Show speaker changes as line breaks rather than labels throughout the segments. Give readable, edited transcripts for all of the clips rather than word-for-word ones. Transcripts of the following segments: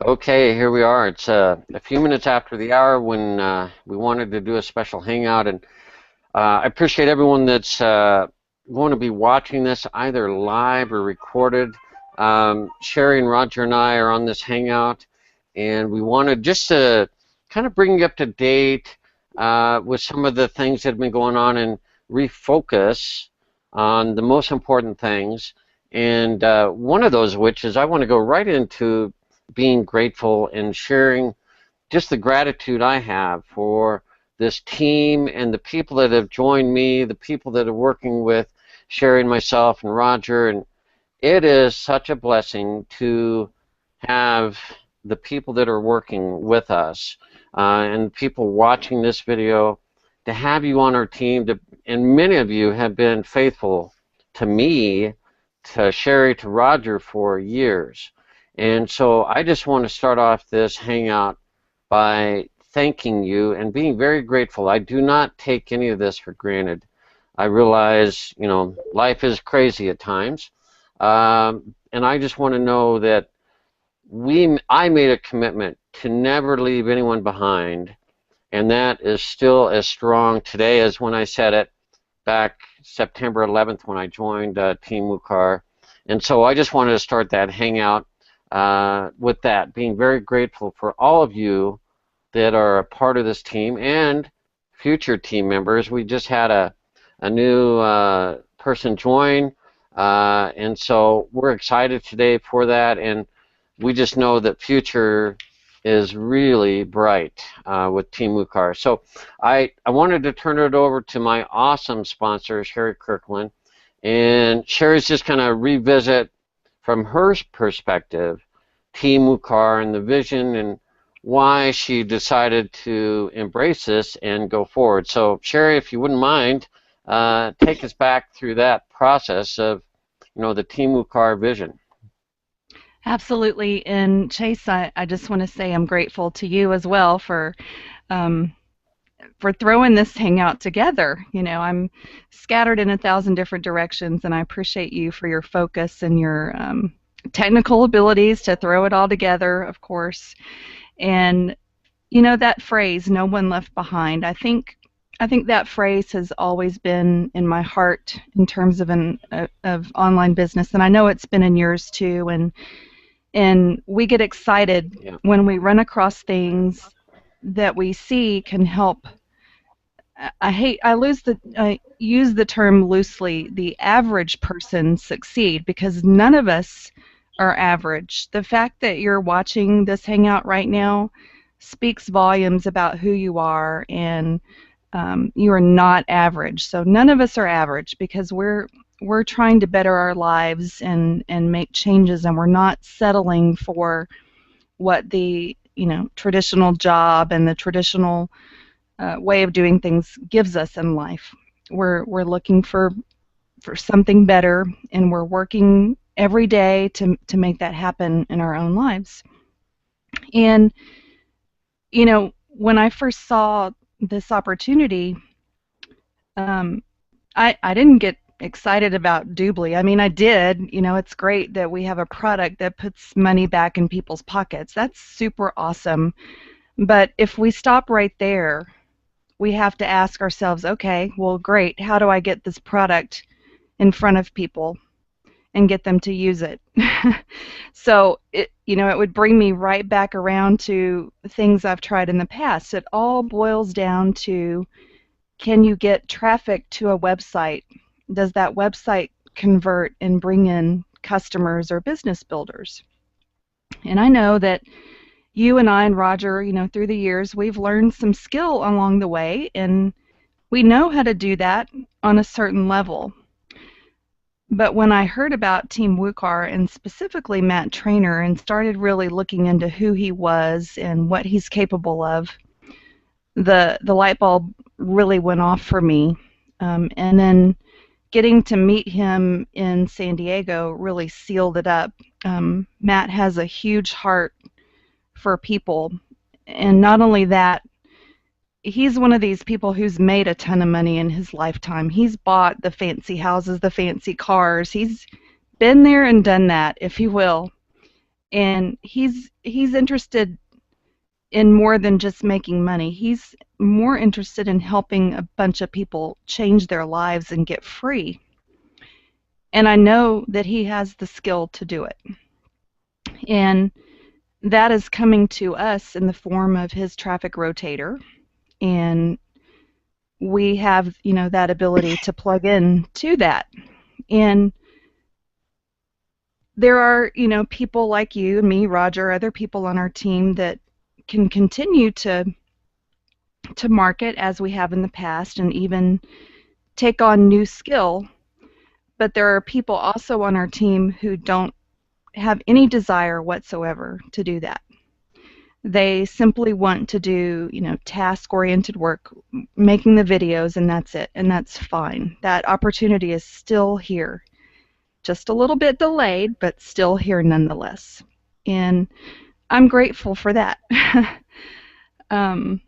Okay, here we are. It's a few minutes after the hour when we wanted to do a special hangout, and I appreciate everyone that's going to be watching this either live or recorded. Sherry and Roger and I are on this hangout, and we wanted just to kind of bring you up to date with some of the things that have been going on and refocus on the most important things. And one of those, which is I want to go right into being grateful and sharing just the gratitude I have for this team and the people that have joined me, the people that are working with Sherry and myself and Roger. And it is such a blessing to have the people that are working with us and people watching this video to have you on our team. And many of you have been faithful to me, to Sherry, to Roger for years. And so I just want to start off this hangout by thanking you and being very grateful. I do not take any of this for granted. I realize, life is crazy at times. And I just want to know that I made a commitment to never leave anyone behind, and that is still as strong today as when I said it back September 11th when I joined Team WUKAR. And so I just wanted to start that hangout with that, being very grateful for all of you that are a part of this team and future team members. We just had a new person join, and so we're excited today for that, and we just know that future is really bright with Team WUKAR. So I wanted to turn it over to my awesome sponsor, Sherry Kirkland, and Sherry's just going to revisit from her perspective Team WUKAR and the vision and why she decided to embrace this and go forward. So Sherry, if you wouldn't mind, take us back through that process of, the Team WUKAR vision.
Absolutely. And Chase, I just want to say I'm grateful to you as well um, for throwing this hangout together. I'm scattered in 1,000 different directions, and I appreciate you for your focus and your technical abilities to throw it all together, of course. And that phrase, "no one left behind." I think that phrase has always been in my heart in terms of online business, and I know it's been in yours too. And we get excited
Yeah.
when we run across things that we see can help. I use the term loosely, the average person succeed, because none of us are average. The fact that you're watching this hangout right now speaks volumes about who you are, and you are not average. So none of us are average because we're trying to better our lives and make changes, and we're not settling for what the traditional job and the traditional way of doing things gives us in life. We're looking for something better, and we're working every day to make that happen in our own lives. And when I first saw this opportunity, um, I didn't get excited about Doobly. I mean, I did. It's great that we have a product that puts money back in people's pockets. That's super awesome. But if we stop right there, we have to ask ourselves, okay, well, great. How do I get this product in front of people and get them to use it? So it would bring me right back around to things I've tried in the past. It all boils down to, can you get traffic to a website? Does that website convert and bring in customers or business builders? And I know that you and I and Roger, through the years, we've learned some skill along the way, and we know how to do that on a certain level. But when I heard about Team WUKAR and specifically Matt Trainer and started really looking into who he was and what he's capable of, the light bulb really went off for me. And then getting to meet him in San Diego really sealed it up. Matt has a huge heart for people, and not only that, he's one of these people who's made a ton of money in his lifetime. He's bought the fancy houses, the fancy cars. He's been there and done that, if you will. and he's interested in more than just making money. He's more interested in helping a bunch of people change their lives and get free. And I know that he has the skill to do it. And that is coming to us in the form of his traffic rotator. And we have, that ability to plug in to that. And there are, people like you and me, Roger, other people on our team that can continue to market as we have in the past and even take on new skill. But there are people also on our team who don't have any desire whatsoever to do that. They simply want to do, task-oriented work, making the videos, and that's it. And that's fine. That opportunity is still here. Just a little bit delayed, but still here nonetheless. And I'm grateful for that. I'm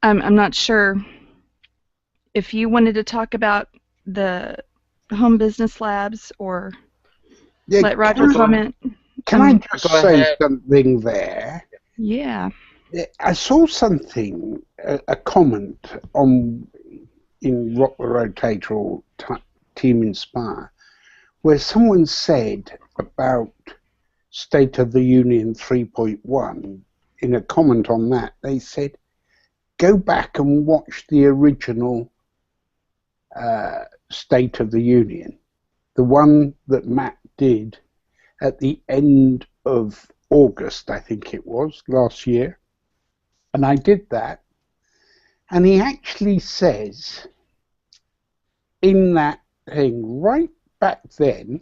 not sure if you wanted to talk about the home business labs or let Roger comment.
Can I just say something there?
Yeah.
I saw something, a comment in Rock the Rotator or Team Inspire, where someone said about State of the Union 3.1, in a comment on that, they said, go back and watch the original State of the Union, the one that Matt did at the end of August, I think it was, last year. And I did that. And he actually says in that thing right back then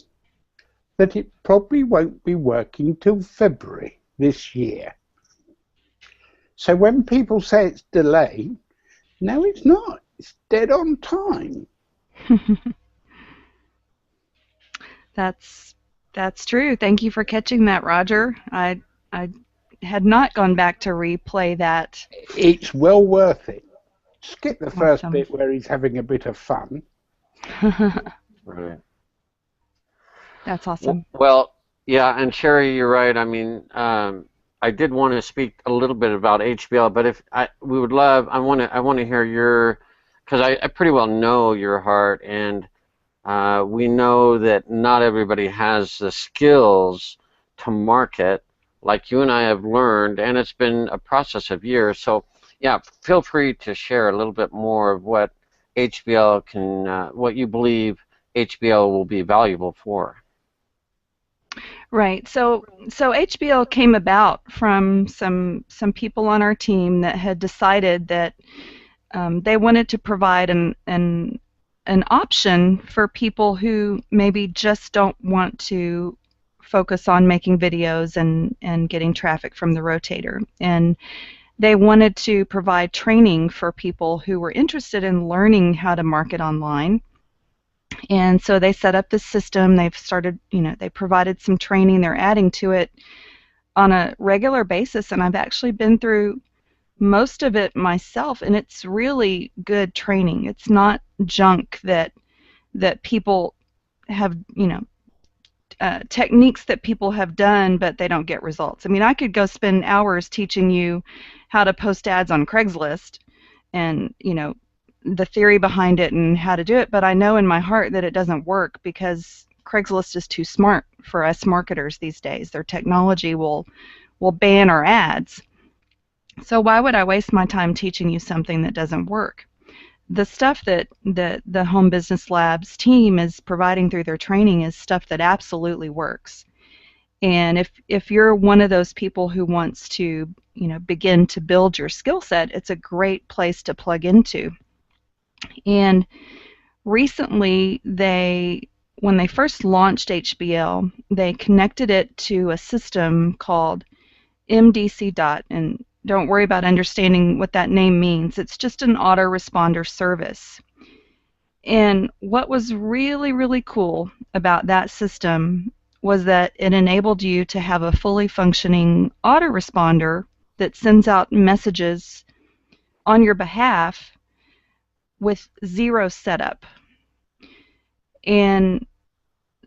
that it probably won't be working till February this year. So when people say it's delayed, no, it's not. It's dead on time.
That's true. Thank you for catching that, Roger. I had not gone back to replay that.
It's well worth it. Skip the first bit where he's having a bit of fun.
Right.
That's awesome.
Well, yeah, and Sherry, you're right. I mean, I did want to speak a little bit about HBL, but I want to hear your, because I pretty well know your heart, and we know that not everybody has the skills to market like you and I have learned, and it's been a process of years. So, yeah, feel free to share a little bit more of what HBL can, what you believe HBL will be valuable for.
Right. So HBL came about from some people on our team that had decided that they wanted to provide an option for people who maybe just don't want to focus on making videos and getting traffic from the rotator. And they wanted to provide training for people who were interested in learning how to market online. And so they set up this system. They've started, they provided some training. They're adding to it on a regular basis. And I've actually been through most of it myself, and it's really good training. It's not junk that people have, techniques that people have done, but they don't get results. I mean, I could go spend hours teaching you how to post ads on Craigslist and, the theory behind it and how to do it, but I know in my heart that it doesn't work because Craigslist is too smart for us marketers these days. Their technology will ban our ads. So why would I waste my time teaching you something that doesn't work? The stuff that the Home Business Labs team is providing through their training is stuff that absolutely works. And if you're one of those people who wants to, begin to build your skill set, it's a great place to plug into. And recently, when they first launched HBL, they connected it to a system called MDC. And don't worry about understanding what that name means. It's just an autoresponder service. And what was really, really cool about that system was that it enabled you to have a fully functioning autoresponder that sends out messages on your behalf with zero setup. And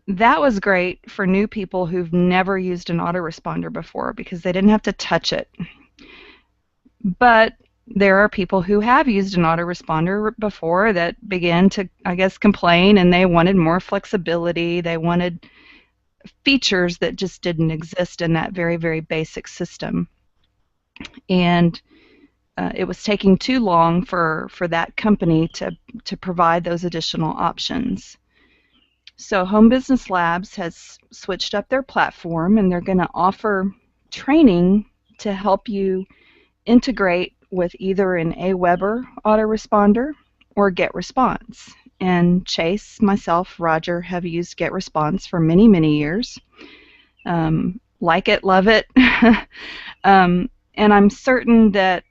that was great for new people who've never used an autoresponder before because they didn't have to touch it. But there are people who have used an autoresponder before that began to, I guess, complain, and they wanted more flexibility. They wanted features that just didn't exist in that very, very basic system. And it was taking too long for that company to provide those additional options. So Home Business Labs has switched up their platform, and they're going to offer training to help you integrate with either an AWeber autoresponder or GetResponse. And Chase, myself, Roger have used GetResponse for many, many years. Like it, love it. And I'm certain that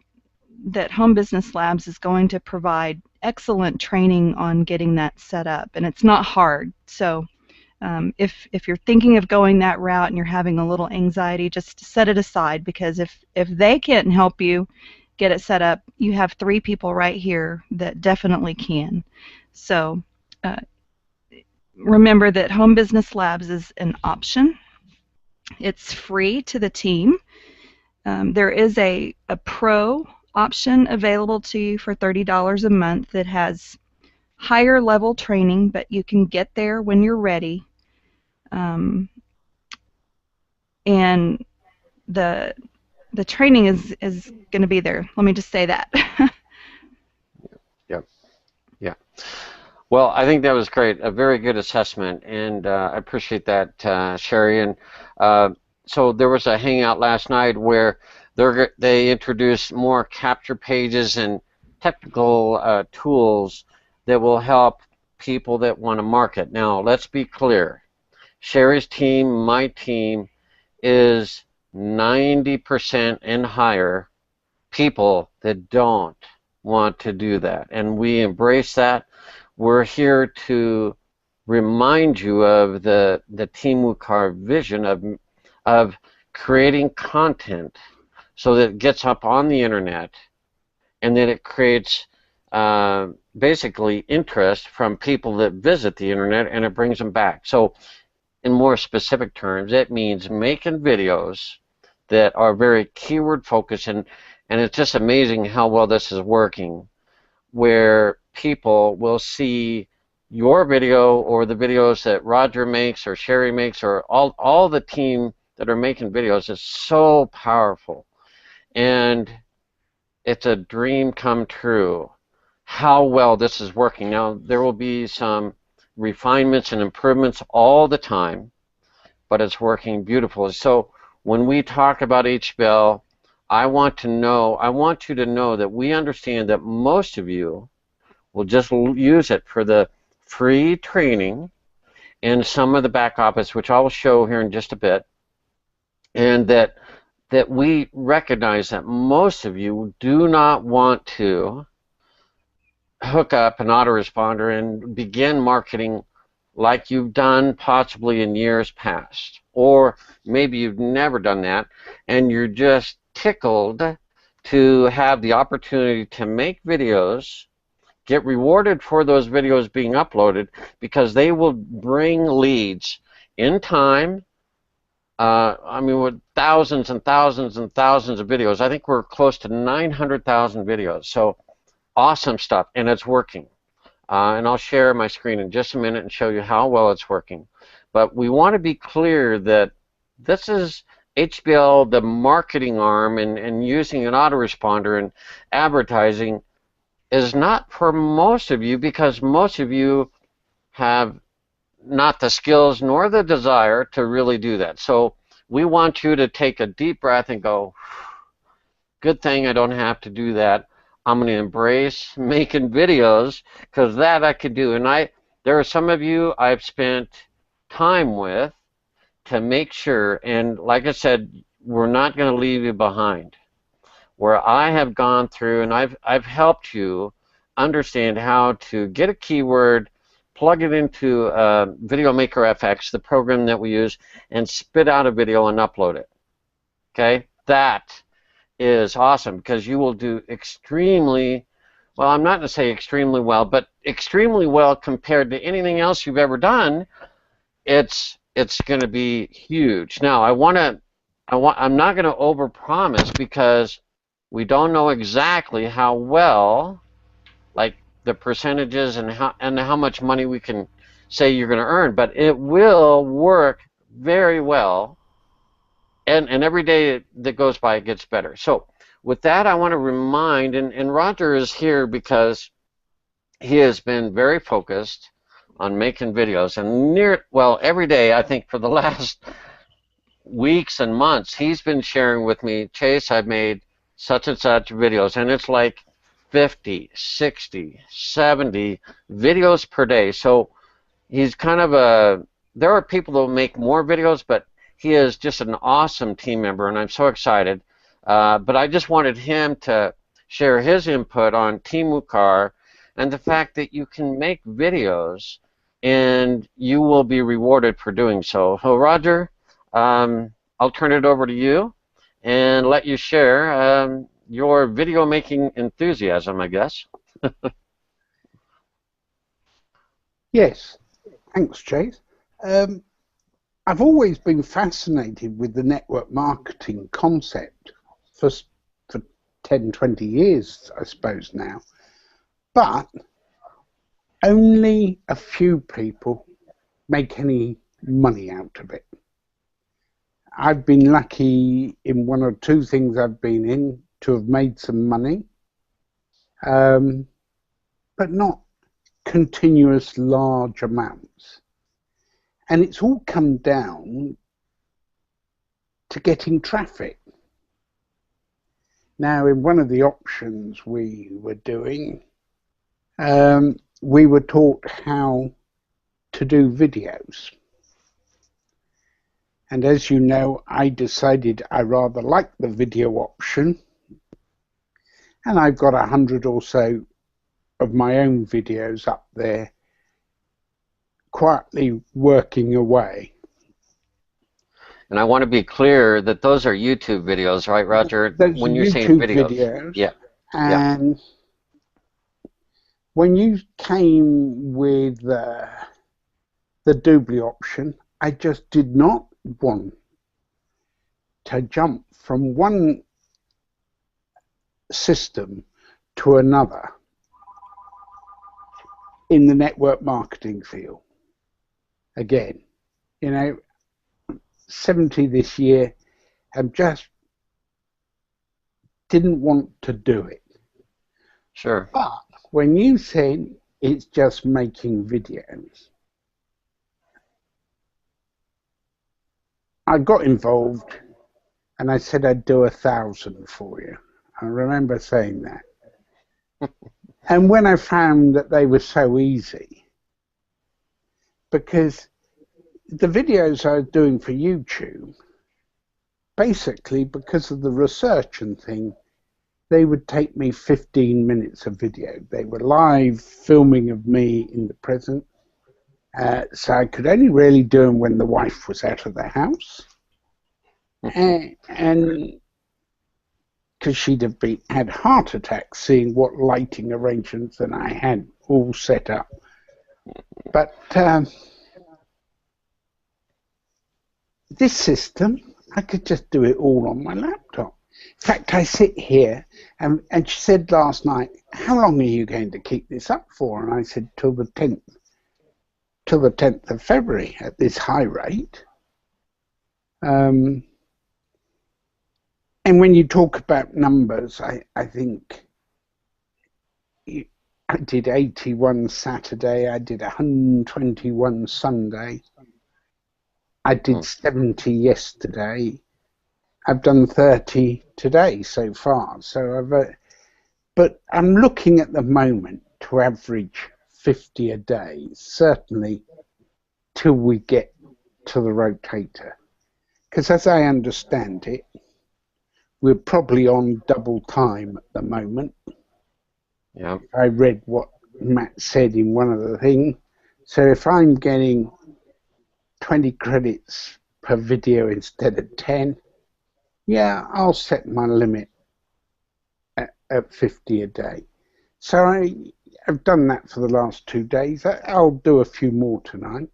Home Business Labs is going to provide excellent training on getting that set up, and it's not hard. So if you're thinking of going that route and you're having a little anxiety, just set it aside, because if they can't help you get it set up, you have 3 people right here that definitely can. So remember that Home Business Labs is an option. It's free to the team. There is a pro option available to you for $30 a month that has higher level training, but you can get there when you're ready. And the training is going to be there. Let me just say that.
Yep. Yeah. Well, I think that was great. A very good assessment, and I appreciate that, Sherry. And so there was a hangout last night where they introduced more capture pages and technical tools that will help people that want to market. Now, let's be clear. Sherry's team, my team, is 90% and higher people that don't want to do that, and we embrace that. We're here to remind you of the Team WUKAR vision of creating content so that it gets up on the internet and that it creates basically interest from people that visit the internet, and it brings them back. So in more specific terms, it means making videos that are very keyword focused, and it's just amazing how well this is working, where people will see your video or the videos that Roger makes or Sherry makes or all the team that are making videos. Is so powerful, and it's a dream come true how well this is working. Now, there will be some refinements and improvements all the time, but it's working beautifully. So when we talk about HBL, I want you to know that we understand that most of you will just use it for the free training and some of the back office, which I will show here in just a bit, and that we recognize that most of you do not want to hook up an autoresponder and begin marketing like you've done possibly in years past, or maybe you've never done that and you're just tickled to have the opportunity to make videos, get rewarded for those videos being uploaded, because they will bring leads in time. I mean, with thousands and thousands and thousands of videos. I think we're close to 900,000 videos. So awesome stuff, and it's working. And I'll share my screen in just a minute and show you how well it's working. But we want to be clear that this is HBL, the marketing arm, and using an autoresponder and advertising is not for most of you, because most of you have not the skills nor the desire to really do that. So we want you to take a deep breath and go, good thing I don't have to do that. I'm going to embrace making videos, because that I could do. And there are some of you I've spent time with to make sure, and like I said, we're not going to leave you behind. Where I have gone through and I've helped you understand how to get a keyword, plug it into Video Maker FX, the program that we use, and spit out a video and upload it. Okay? That is awesome, because you will do extremely well. I'm not going to say extremely well, but extremely well compared to anything else you've ever done, it's going to be huge. Now, I'm not going to overpromise because we don't know exactly how well, like the percentages and how much money we can say you're going to earn, but it will work very well, and every day that goes by it gets better. So with that, I want to remind, and Roger is here because he has been very focused on making videos, and well, every day I think for the last weeks and months he's been sharing with me, Chase, I've made such and such videos, and it's like 50, 60, 70 videos per day. So he's kind of there are people that make more videos, but he is just an awesome team member, and I'm so excited. But I just wanted him to share his input on Team WUKAR and the fact that you can make videos and you will be rewarded for doing so. So Roger, I'll turn it over to you and let you share your video making enthusiasm, I guess.
Yes, thanks, Chase. I've always been fascinated with the network marketing concept for 10, 20 years, I suppose now. But only a few people make any money out of it. I've been lucky in one or two things I've been in to have made some money, but not continuous large amounts. And it's all come down to getting traffic. Now, in one of the options we were doing, we were taught how to do videos. And as you know, I decided I rather like the video option. And I've got 100 or so of my own videos up there, quietly working away.
And I want to be clear that those are YouTube videos, right, Roger?
Those
when
are
you're saying
YouTube
videos. Yeah.
And when you came with the doobly option, I just did not want to jump from one system to another in the network marketing field. Again, 70 this year, and just didn't want to do it.
Sure.
But when you said it's just making videos, I got involved and I said I'd do 1,000 for you. I remember saying that. And when I found that they were so easy, because the videos I was doing for YouTube, basically because of the research and thing, they would take me 15 minutes of video. They were live filming of me in the present. So I could only really do them when the wife was out of the house. And because she'd have had heart attacks seeing what lighting arrangements that I had all set up. But this system, I could just do it all on my laptop. In fact, I sit here, and she said last night, how long are you going to keep this up for? And I said, till the 10th of February at this high rate. And when you talk about numbers, I think I did 81 Saturday, I did 121 Sunday, I did 70 yesterday, I've done 30 today so far. So but I'm looking at the moment to average 50 a day, certainly till we get to the rotator. Because as I understand it, we're probably on double time at the moment.
Yeah.
I read what Matt said in one of the things. So if I'm getting 20 credits per video instead of 10, yeah, I'll set my limit at 50 a day. So I've done that for the last 2 days. I'll do a few more tonight.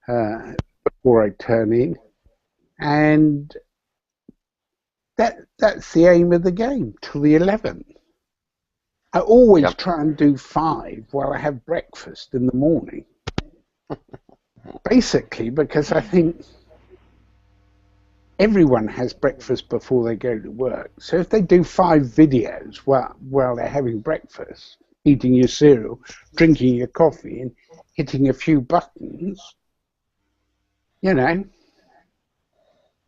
before I turn in, and that's the aim of the game till the 11th. I always
Yep.
try and do 5 while I have breakfast in the morning, basically because I think everyone has breakfast before they go to work. So if they do 5 videos while they're having breakfast, eating your cereal, drinking your coffee, and hitting a few buttons, you know,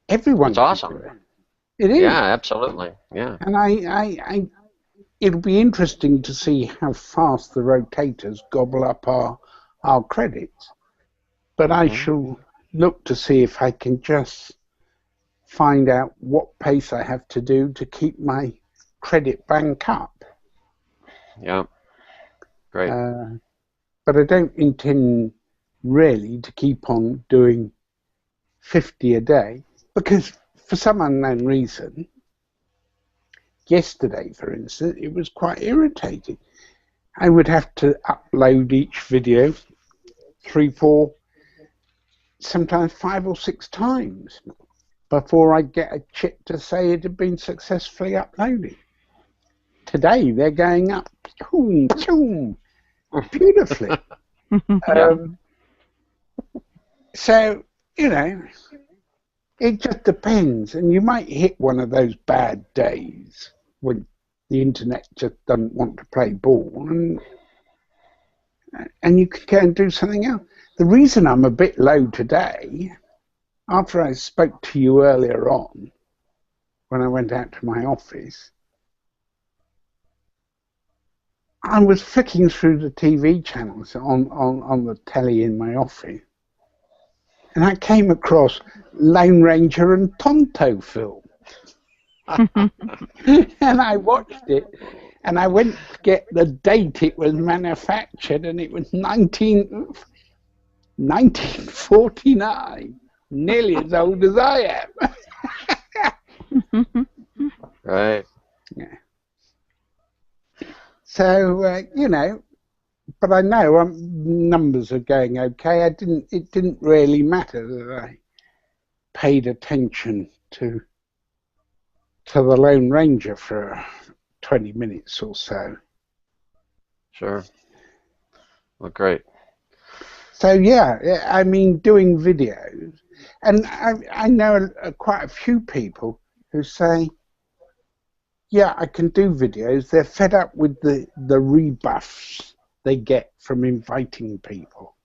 everyone
It's
can do
awesome.
it. It
Yeah,
is.
absolutely. Yeah.
And it'll be interesting to see how fast the rotators gobble up our credits. But I shall look to see if I can just find out what pace I have to do to keep my credit bank up.
Yeah. Great.
But I don't intend really to keep on doing 50 a day because for some unknown reason, yesterday, for instance, it was quite irritating. I would have to upload each video 3, 4, sometimes 5 or 6 times before I get a chip to say it had been successfully uploaded. Today they're going up, boom, boom, beautifully.
Yeah.
So, you know, it just depends. And you might hit one of those bad days when the internet just doesn't want to play ball, and you can go and do something else. The reason I'm a bit low today, after I spoke to you earlier on, when I went out to my office, I was flicking through the TV channels on the telly in my office, and I came across Lone Ranger and Tonto film. And I watched it, and I went to get the date it was manufactured, and it was 1949, nearly as old as I am.
Right.
Yeah. So, you know, but I know numbers are going okay. It didn't really matter that I paid attention to the Lone Ranger for 20 minutes or so.
Sure. Well, great.
So yeah, I mean, doing videos, and I know quite a few people who say, yeah, I can do videos. They're fed up with the rebuffs they get from inviting people.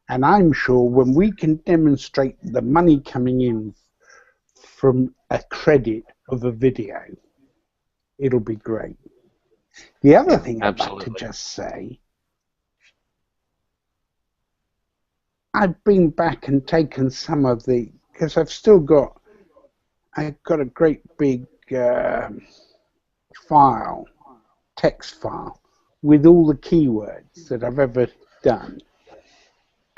And I'm sure when we can demonstrate the money coming in from a credit of a video, it'll be great. The other thing I'd like to just say, I've been back and taken some of the, because I've got a great big file, text file, with all the keywords that I've ever done.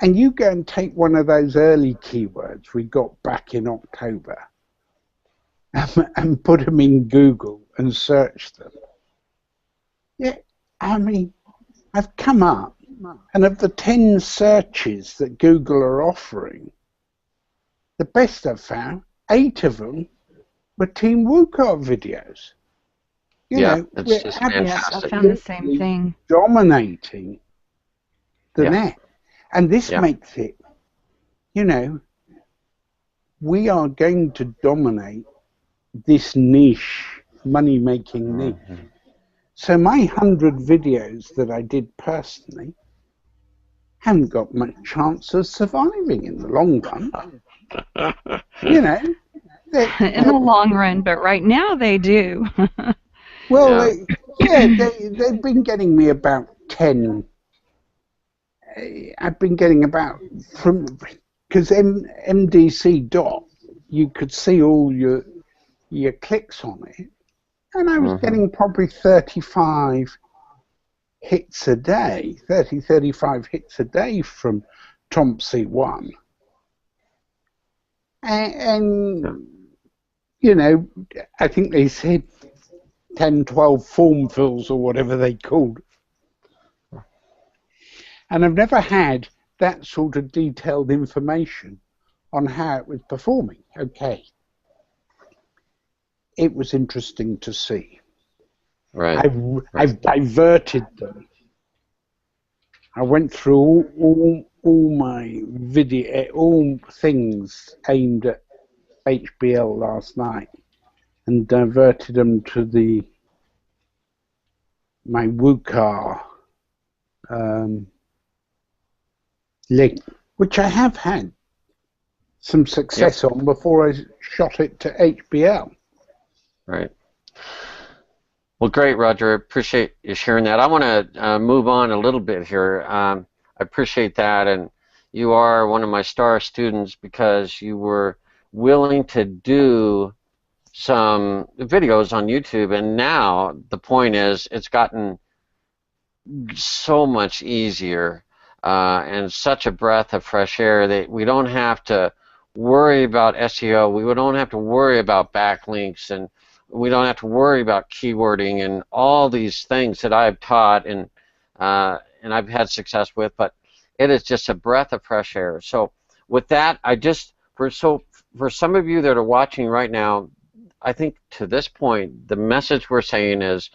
And you go and take one of those early keywords we got back in October and put them in Google and search them. Yeah, I mean, I've come up, and of the 10 searches that Google are offering, the best I've found, 8 of them were Team WUKAR videos. You know,
it's just fantastic.
I found the same thing.
Dominating the net. And this makes it, you know, we are going to dominate this niche, money-making niche. So my 100 videos that I did personally haven't got much chance of surviving in the long run. You know.
In the long run, but right now they do.
Well, they've been getting me about 10. I've been getting about from, because MDC dot, you could see all your clicks on it, and I was getting probably 35 hits a day, 35 hits a day from Tomsy 1. And you know, I think they said 10, 12 form fills or whatever they called. And I've never had that sort of detailed information on how it was performing. Okay. It was interesting to see.
Right.
I've diverted them. I went through all my video, all things aimed at HBL last night, and diverted them to my WUKAR link, which I have had some success on before I shot it to HBL.
Right. Well, great, Roger. I appreciate you sharing that. I want to move on a little bit here. I appreciate that, and you are one of my star students because you were willing to do some videos on YouTube, and now the point is it's gotten so much easier and such a breath of fresh air that we don't have to worry about SEO. We don't have to worry about backlinks, and we don't have to worry about keywording and all these things that I've taught and I've had success with. But it is just a breath of fresh air. So with that, for some of you that are watching right now, I think to this point the message we're saying is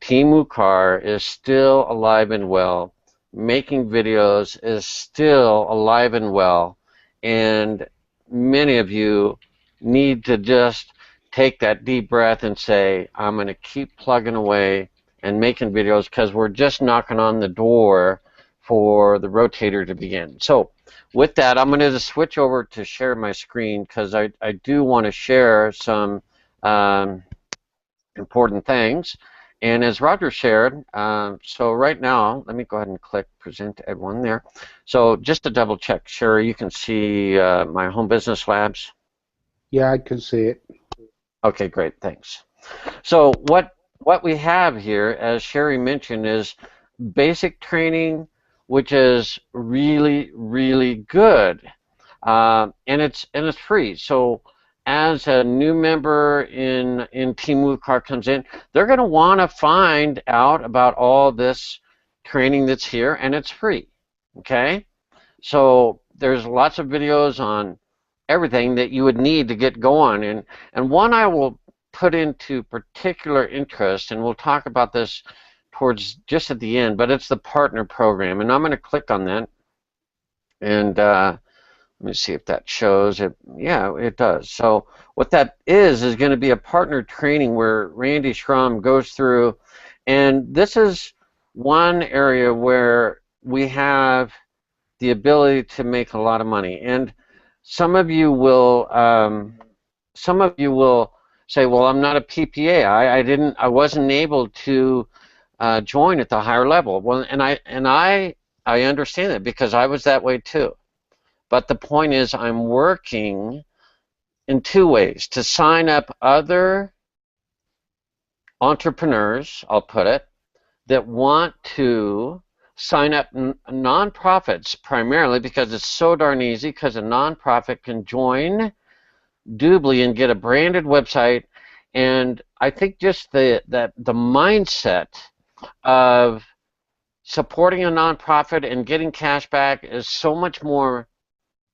Team WUKAR is still alive and well. Making videos is still alive and well, and many of you need to just take that deep breath and say, I'm going to keep plugging away and making videos because we're just knocking on the door for the rotator to begin. So with that, I'm going to switch over to share my screen because I do want to share some important things. And as Roger shared, so right now, let me go ahead and click present to everyone there. So just to double check, Sherry, you can see my home business labs?
Yeah, I can see it.
Okay, great, thanks. So what we have here, as Sherry mentioned, is basic training, which is really, really good. And it's free. So as a new member in Team WUKAR comes in, they're going to want to find out about all this training that's here, and it's free. Okay, so there's lots of videos on everything that you would need to get going, and one I will put into particular interest, and we'll talk about this towards just at the end, but it's the partner program, and I'm going to click on that, and let me see if that shows it. Yeah, it does. So what that is going to be a partner training where Randy Schrum goes through, and this is one area where we have the ability to make a lot of money. And some of you will say, well, I'm not a PPA. I wasn't able to join at the higher level. Well, and I understand that because I was that way too. But the point is, I'm working in two ways: to sign up other entrepreneurs, I'll put it, that want to sign up nonprofits, primarily because it's so darn easy, because a nonprofit can join Doobly and get a branded website. And I think just the mindset of supporting a nonprofit and getting cash back is so much more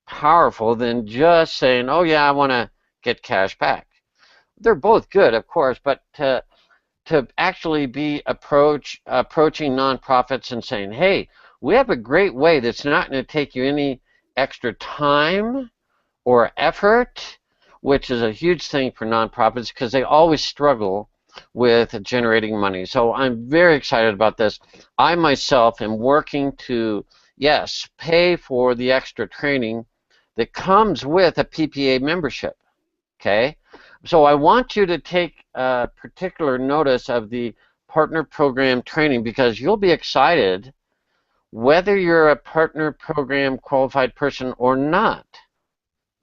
powerful than just saying, oh yeah, I want to get cash back. They're both good, of course, but to actually be approaching nonprofits and saying, hey, we have a great way that's not going to take you any extra time or effort, which is a huge thing for nonprofits because they always struggle with generating money. So I'm very excited about this. I myself am working to, yes, pay for the extra training that comes with a PPA membership. Okay, so I want you to take particular notice of the partner program training because you'll be excited whether you're a partner program qualified person or not.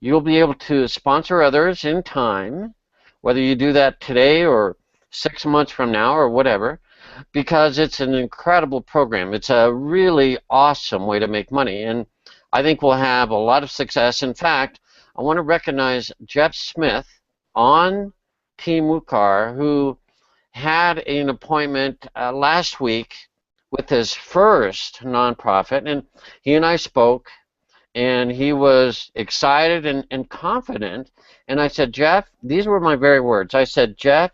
You'll be able to sponsor others in time, whether you do that today or 6 months from now or whatever, because it's an incredible program. It's a really awesome way to make money, and I think we'll have a lot of success. In fact, I want to recognize Jeff Smith on Team WUKAR, who had an appointment last week with his first nonprofit, and he and I spoke, and he was excited and confident. And I said, Jeff, these were my very words. I said, Jeff,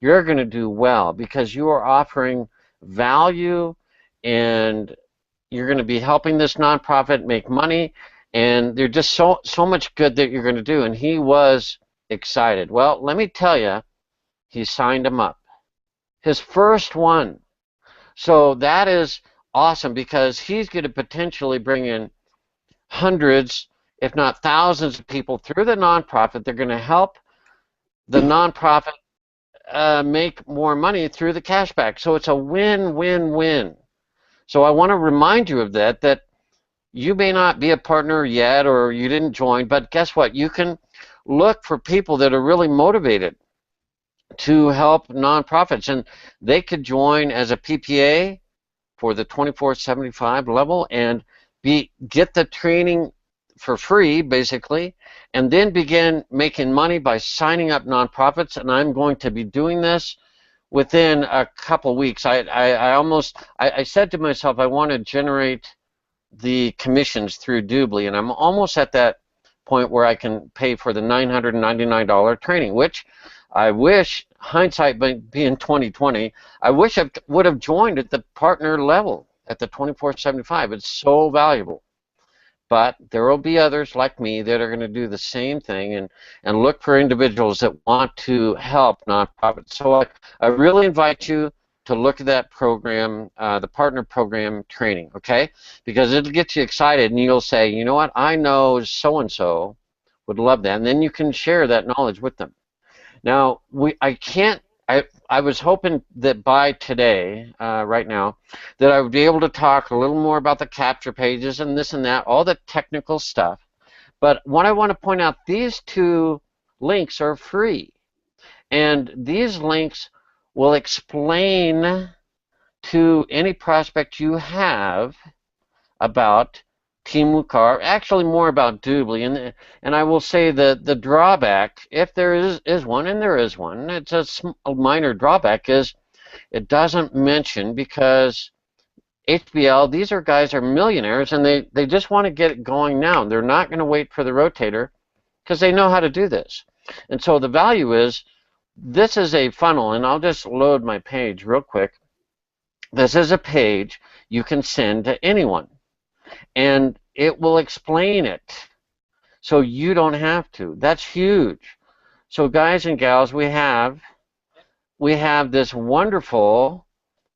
you're going to do well because you are offering value, and you're going to be helping this nonprofit make money, and there's just so much good that you're going to do. And he was excited. Well, let me tell you, he signed him up. His first one. So that is awesome because he's going to potentially bring in hundreds, if not thousands of people through the nonprofit. They're going to help the nonprofit make more money through the cashback. So it's a win-win-win. So I want to remind you of that you may not be a partner yet or you didn't join, but guess what? You can look for people that are really motivated to help nonprofits, and they could join as a PPA for the 2475 level and get the training for free, basically, and then begin making money by signing up nonprofits. And I'm going to be doing this within a couple weeks. I said to myself, I want to generate the commissions through Doobly, and I'm almost at that point where I can pay for the $999 training, which I wish, hindsight being 2020, I wish I would have joined at the partner level at the 2475. It's so valuable. But there will be others like me that are going to do the same thing and look for individuals that want to help nonprofits. So I really invite you to look at that program, the partner program training, okay? Because it'll get you excited, and you'll say, you know what, I know so-and-so would love that, and then you can share that knowledge with them. Now, I was hoping that by today, right now, that I would be able to talk a little more about the capture pages and this and that, all the technical stuff. But what I want to point out, these two links are free. And these links will explain to any prospect you have about Team WUKAR, actually more about Doobly, and I will say the drawback, if there is one, and there is one, it's a minor drawback, is it doesn't mention, because HBL, these guys are millionaires, and they just want to get it going now. They're not going to wait for the rotator because they know how to do this. And so the value is, this is a funnel, and I'll just load my page real quick. This is a page you can send to anyone, and it will explain it, so you don't have to. That's huge. So guys and gals, we have this wonderful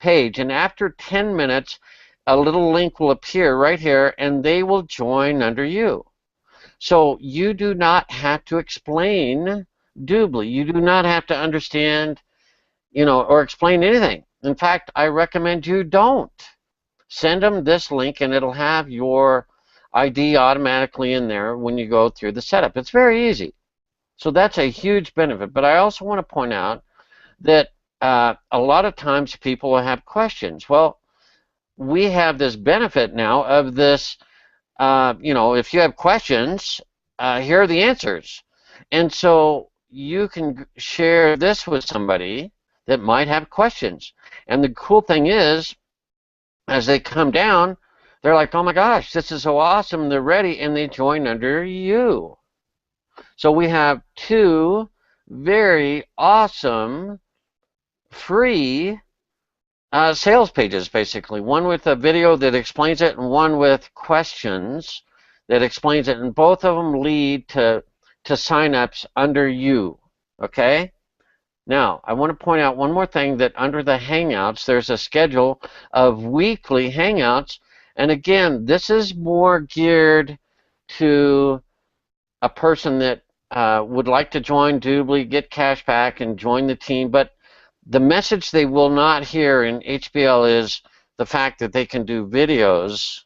page, and after 10 minutes, a little link will appear right here, and they will join under you. So you do not have to explain Doobly. You do not have to understand, or explain anything. In fact, I recommend you don't. Send them this link, and it'll have your ID automatically in there when you go through the setup. It's very easy. So that's a huge benefit. But I also want to point out that a lot of times people will have questions. Well, we have this benefit now of this, if you have questions, here are the answers. And so you can share this with somebody that might have questions. And the cool thing is, as they come down, they're like, oh my gosh, this is so awesome, they're ready, and they join under you. So we have two very awesome free sales pages, basically. One with a video that explains it, and one with questions that explains it, and both of them lead to sign-ups under you, okay? Now, I want to point out one more thing, that under the Hangouts, there's a schedule of weekly Hangouts. And again, this is more geared to a person that would like to join Doobly, get cash back, and join the team. But the message they will not hear in HBL is the fact that they can do videos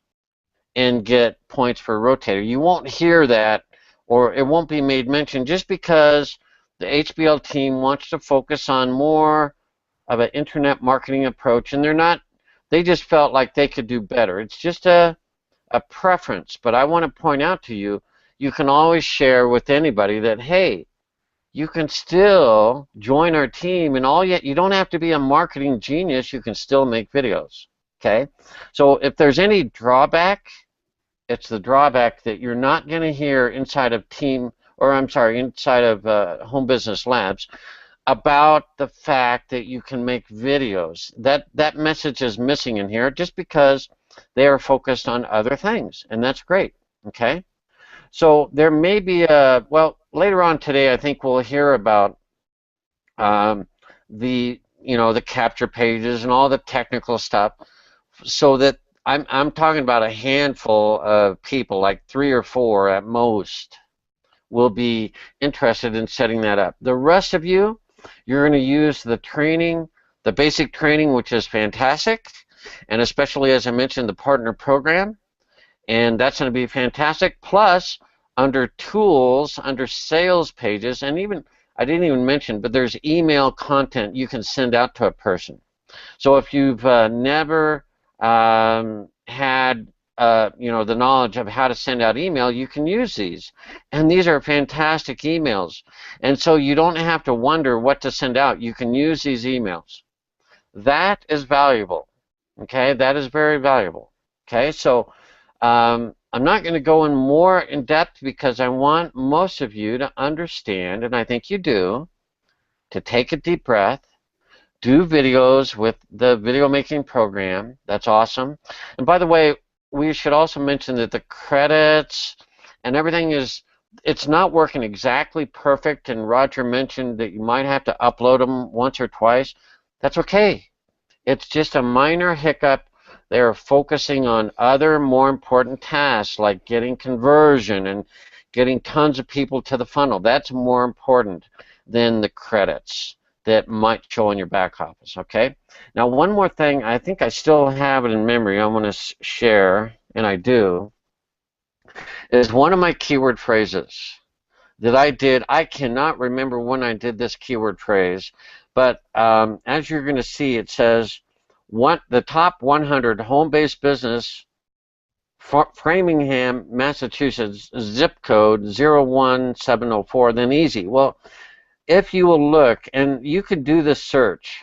and get points for rotator. You won't hear that, or it won't be made mention, just because the HBL team wants to focus on more of an internet marketing approach, and they just felt like they could do better. It's just a preference, but I want to point out to you, you can always share with anybody that, hey, you can still join our team, and you don't have to be a marketing genius, you can still make videos. Okay, so if there's any drawback, it's the drawback that you're not going to hear inside of inside of Home Business Labs about the fact that you can make videos. That message is missing in here just because they are focused on other things, and that's great. Okay, so there may be well, later on today, I think we'll hear about um, the capture pages and all the technical stuff, so that I'm talking about a handful of people, like 3 or 4 at most, will be interested in setting that up. The rest of you, you're going to use the training, the basic training, which is fantastic, and especially, as I mentioned, the partner program, and that's going to be fantastic. Plus, under tools, under sales pages, and even, I didn't even mention, but there's email content you can send out to a person. So if you've never had the knowledge of how to send out email, you can use these. And these are fantastic emails. And so you don't have to wonder what to send out. You can use these emails. That is valuable. Okay, that is very valuable. Okay, so I'm not going to go in more in depth because I want most of you to understand, and I think you do, to take a deep breath, do videos with the video making program. That's awesome. And by the way, we should also mention that the credits and everything it's not working exactly perfect, and Roger mentioned that you might have to upload them once or twice. That's okay. It's just a minor hiccup. They're focusing on other more important tasks, like getting conversion and getting tons of people to the funnel. That's more important than the credits that might show in your back office. Okay, now one more thing, I think I still have it in memory, I want to share, and I do, is one of my keyword phrases that I did. I cannot remember when I did this keyword phrase, but as you're going to see, it says the top 100 home-based business, Framingham, Massachusetts, zip code 01704, then easy. Well, if you will look, and you could do this search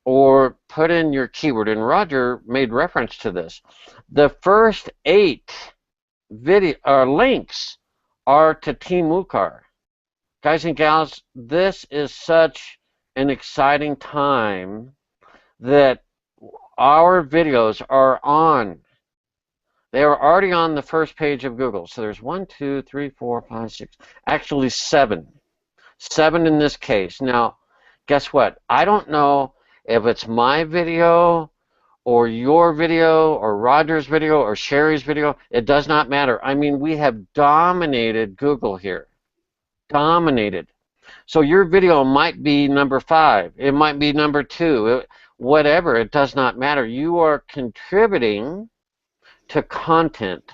or put in your keyword, and Roger made reference to this, the first 8 video links are to Team WUKAR. Guys and gals, this is such an exciting time that our videos are on. They are already on the first page of Google. So there's 1, 2, 3, 4, 5, 6, actually 7. 7 in this case. Now, guess what? I don't know if it's my video or your video or Roger's video or Sherry's video. It does not matter. I mean, we have dominated Google here. Dominated. So your video might be number 5. It might be number 2. Whatever. It does not matter. You are contributing to content,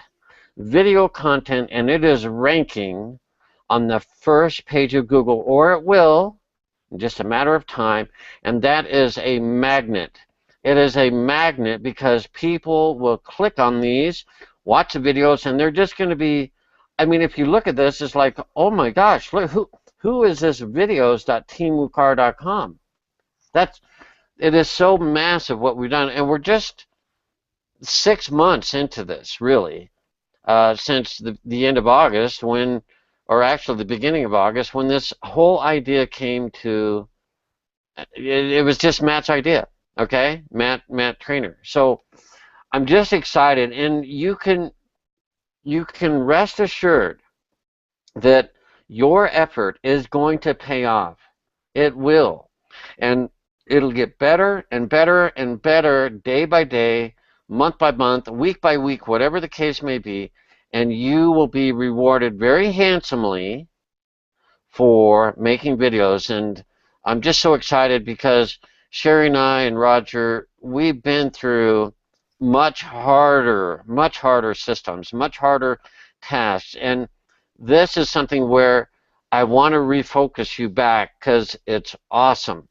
video content, and it is ranking on the first page of Google, or it will, in just a matter of time, and that is a magnet. It is a magnet because people will click on these, watch the videos, and they're just going to be, I mean, if you look at this, it's like, oh my gosh, look, who is this videos.teamwukar.com? It is so massive what we've done, and we're just 6 months into this, really, since the end of August, or actually the beginning of August, when this whole idea came to, it was just Matt's idea, okay? Matt Trainer. So I'm just excited, and you can rest assured that your effort is going to pay off. It will. And it'll get better and better and better day by day, month by month, week by week, whatever the case may be, and you will be rewarded very handsomely for making videos. And I'm just so excited because Sherry and I and Roger, we've been through much harder systems, much harder tasks, and this is something where I want to refocus you back, because it's awesome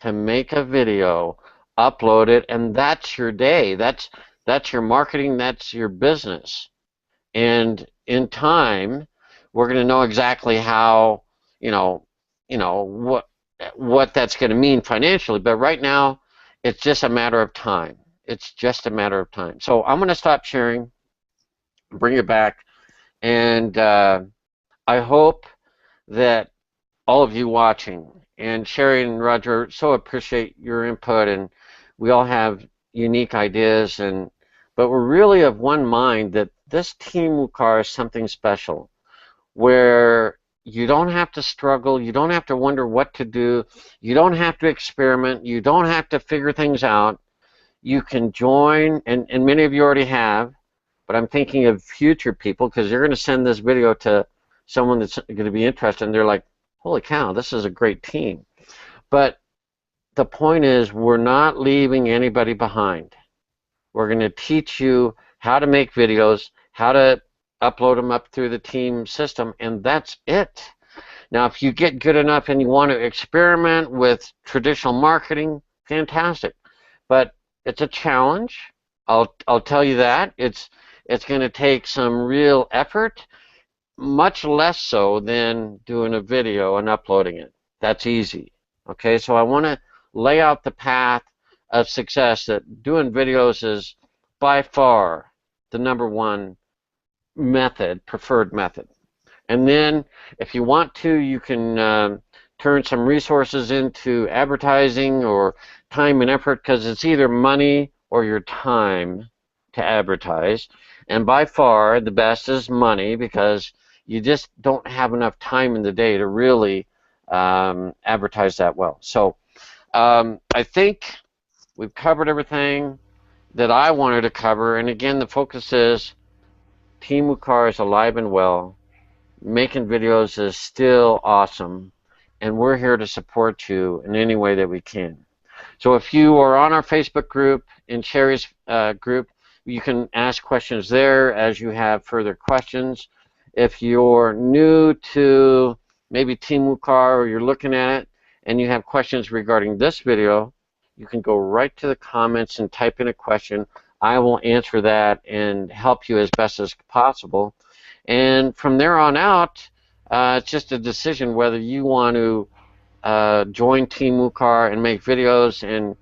to make a video, upload it, and that's your day. That's your marketing, that's your business. And in time, we're going to know exactly how, what that's going to mean financially. But right now, it's just a matter of time. It's just a matter of time. So I'm going to stop sharing, bring it back, and I hope that all of you watching, and Sherry and Roger, so appreciate your input, and we all have unique ideas, but we're really of one mind that this Team WUKAR is something special, where you don't have to struggle, you don't have to wonder what to do, you don't have to experiment, you don't have to figure things out. You can join, and many of you already have, but I'm thinking of future people, because you're going to send this video to someone that's going to be interested, and they're like, holy cow, this is a great team. But the point is, we're not leaving anybody behind. We're going to teach you how to make videos, how to upload them up through the team system, and that's it. Now, if you get good enough and you want to experiment with traditional marketing, fantastic. But it's a challenge. I'll tell you that. It's going to take some real effort, much less so than doing a video and uploading it. That's easy. Okay, so I want to lay out the path of success, that doing videos is by far the #1 method, preferred method. And then if you want to, you can turn some resources into advertising or time and effort, because it's either money or your time to advertise. And by far the best is money, because you just don't have enough time in the day to really advertise that well. So I think we've covered everything that I wanted to cover. And again, the focus is Team WUKAR is alive and well. Making videos is still awesome, and we're here to support you in any way that we can. So if you are on our Facebook group, in Sherry's group, you can ask questions there as you have further questions. If you're new to maybe Team WUKAR, or you're looking at it and you have questions regarding this video, you can go right to the comments and type in a question. I will answer that and help you as best as possible. And from there on out, it's just a decision whether you want to join Team WUKAR and make videos and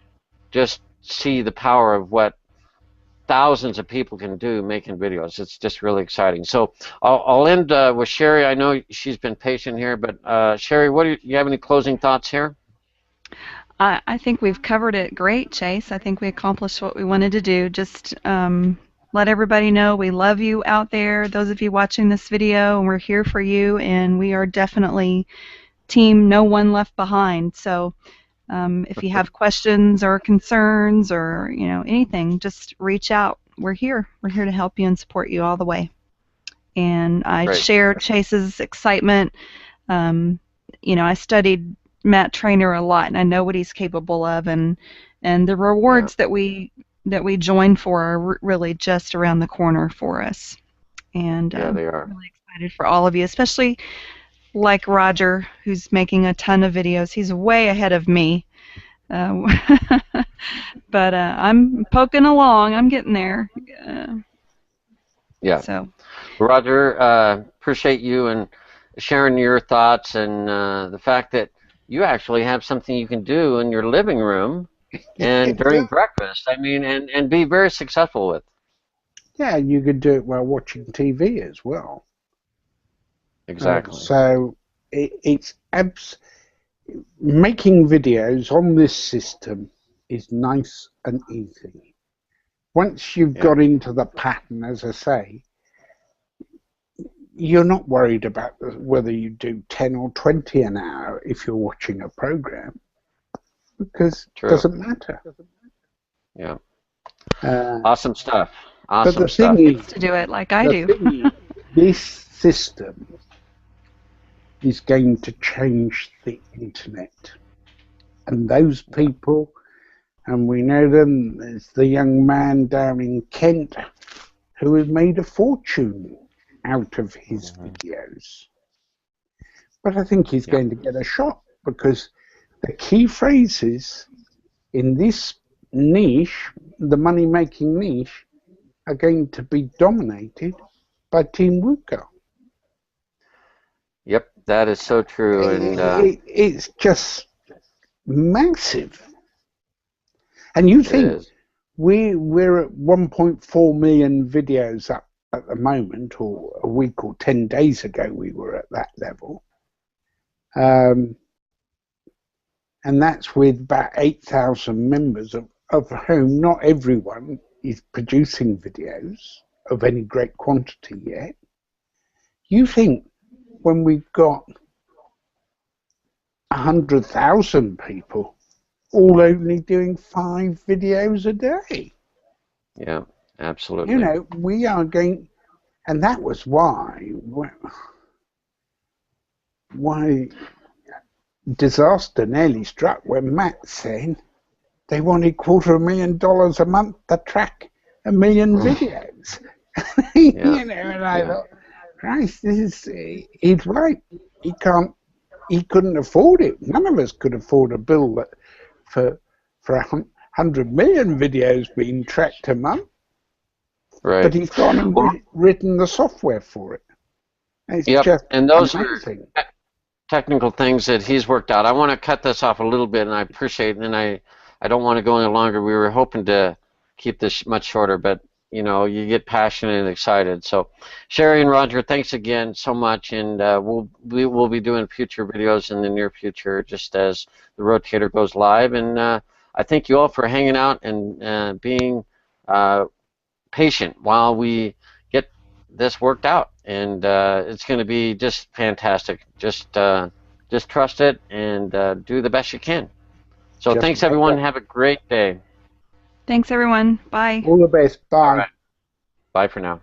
just see the power of what thousands of people can do making videos. It's just really exciting. So I'll end with Sherry. I know she's been patient here, but Sherry, what do you have any closing thoughts here?
I think we've covered it great, Chase. I think we accomplished what we wanted to do. Just let everybody know we love you out there, those of you watching this video, and we're here for you, and we are definitely team no one left behind. So if you have questions or concerns or anything, just reach out. We're here. We're here to help you and support you all the way. And I share Chase's excitement. I studied Matt Trainer a lot, and I know what he's capable of, and the rewards that we join for are really just around the corner for us. And
they are.
I'm really excited for all of you, especially like Roger, who's making a ton of videos. He's way ahead of me, but I'm poking along. I'm getting there.
Yeah.
So,
Roger, appreciate you and sharing your thoughts, and the fact that you actually have something you can do in your living room and during breakfast. I mean, and be very successful with.
Yeah, you could do it while watching TV as well.
Exactly.
So making videos on this system is nice and easy. Once you've got into the pattern, as I say, you're not worried about whether you do 10 or 20 an hour if you're watching a program, because it doesn't matter.
Yeah. Awesome stuff.
Awesome but the stuff. Thing is,
to do it like I do.
This system is going to change the internet. And those people, and we know them, there's the young man down in Kent who has made a fortune out of his videos. But I think he's going to get a shot, because the key phrases in this niche, the money-making niche, are going to be dominated by Team WUKAR.
Yep, that is so true. And
it's just massive. And you think we're at 1.4 million videos up at the moment, or a week or 10 days ago we were at that level. And that's with about 8,000 members, of whom not everyone is producing videos of any great quantity yet. You think when we've got 100,000 people all only doing 5 videos a day?
Yeah, absolutely.
You know, we are going, and that was why disaster nearly struck when Matt said they wanted $250,000 a month to track 1 million videos.
Yeah.
You know, and I thought, Christ, this is, he's right. He couldn't afford it. None of us could afford a bill that for 100 million videos being tracked a month.
Right.
But he's gone and written the software for it. It's just
and those
amazing.
are technical things that he's worked out. I want to cut this off a little bit, and I appreciate it, and I don't want to go any longer. We were hoping to keep this much shorter, but you know, you get passionate and excited. So, Sherry and Roger, thanks again so much, and we will be doing future videos in the near future, just as the rotator goes live. And I thank you all for hanging out and being patient while we get this worked out. And it's going to be just fantastic. Just trust it and do the best you can. So
Just
thanks, everyone. Have a great day.
Thanks, everyone. Bye.
All the best. Bye.
All right. Bye for now.